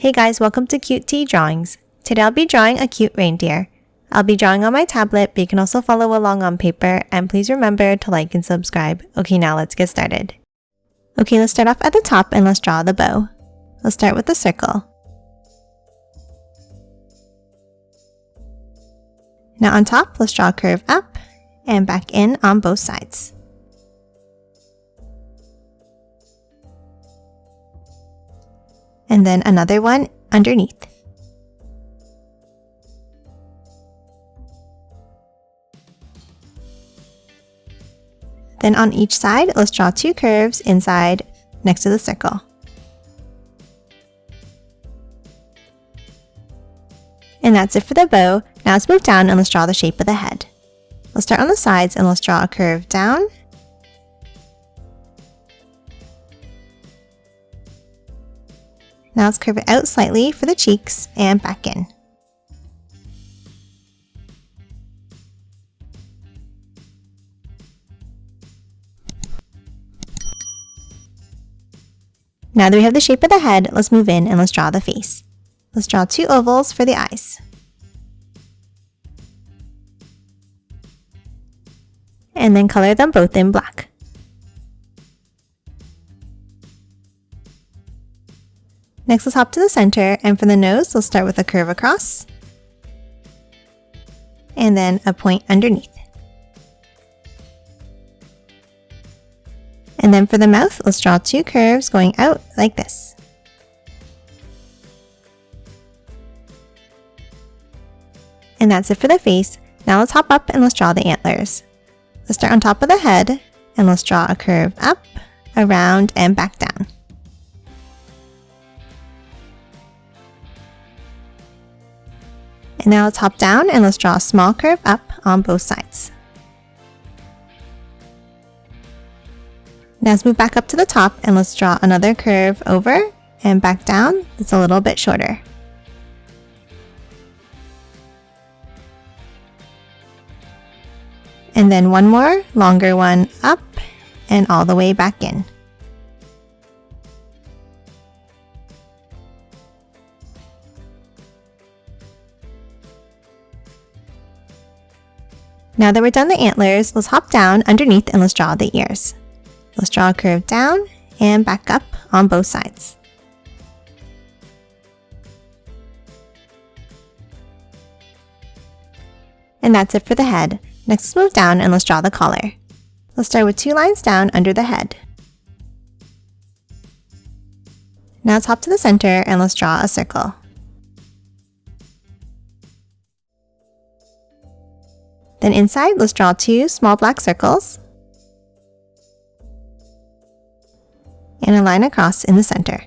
Hey guys, welcome to Cute Tea Drawings. Today I'll be drawing a cute reindeer. I'll be drawing on my tablet, but you can also follow along on paper, and please remember to like and subscribe. Okay, now let's get started. Okay, let's start off at the top and let's draw the bow. Let's start with the circle. Now on top, let's draw a curve up and back in on both sides. And then another one underneath. Then on each side, let's draw two curves inside next to the circle. And that's it for the bow. Now let's move down and let's draw the shape of the head. Let's start on the sides and let's draw a curve down. Now let's curve it out slightly for the cheeks and back in. Now that we have the shape of the head, let's move in and let's draw the face. Let's draw two ovals for the eyes. And then color them both in black. Next, let's hop to the center, and for the nose, let's start with a curve across, and then a point underneath. And then for the mouth, let's draw two curves going out like this. And that's it for the face. Now let's hop up and let's draw the antlers. Let's start on top of the head, and let's draw a curve up, around, and back down. And now let's hop down and let's draw a small curve up on both sides. Now let's move back up to the top and let's draw another curve over and back down that's a little bit shorter. And then one more longer one up and all the way back in. Now that we're done the antlers, let's hop down underneath and let's draw the ears. Let's draw a curve down and back up on both sides. And that's it for the head. Next, let's move down and let's draw the collar. Let's start with two lines down under the head. Now let's hop to the center and let's draw a circle. Then inside, let's draw two small black circles and a line across in the center.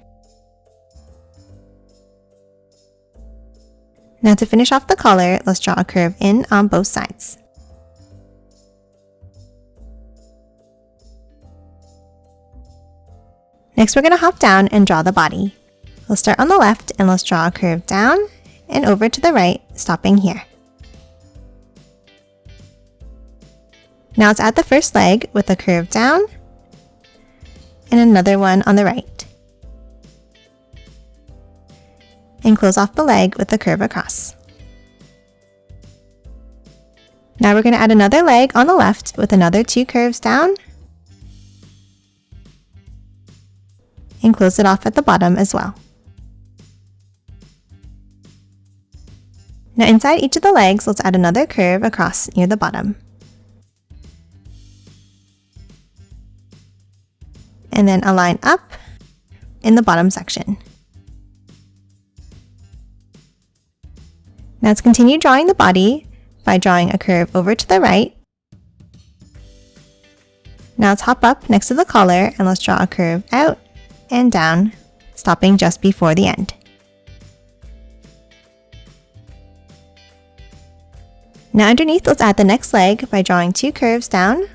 Now to finish off the collar, let's draw a curve in on both sides. Next, we're going to hop down and draw the body. Let's start on the left and let's draw a curve down and over to the right, stopping here. Now let's add the first leg with a curve down and another one on the right. And close off the leg with a curve across. Now we're going to add another leg on the left with another two curves down and close it off at the bottom as well. Now inside each of the legs, let's add another curve across near the bottom. And then a line up in the bottom section. Now let's continue drawing the body by drawing a curve over to the right. Now let's hop up next to the collar and let's draw a curve out and down, stopping just before the end. Now underneath, let's add the next leg by drawing two curves down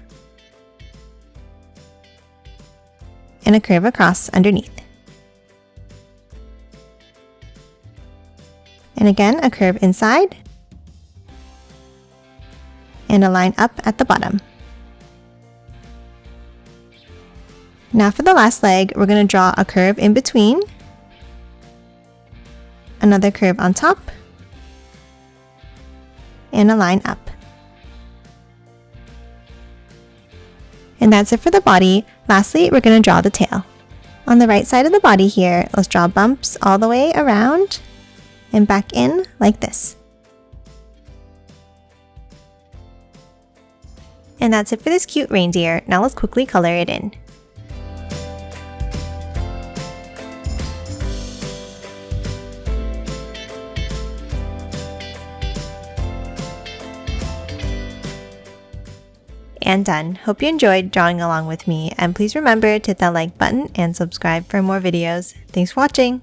and a curve across underneath. And again, a curve inside and a line up at the bottom. Now for the last leg, we're going to draw a curve in between another curve on top, and a line up. And that's it for the body. Lastly, we're going to draw the tail. On the right side of the body here, let's draw bumps all the way around and back in like this. And that's it for this cute reindeer. Now let's quickly color it in. And done. Hope you enjoyed drawing along with me, and please remember to hit that like button and subscribe for more videos. Thanks for watching!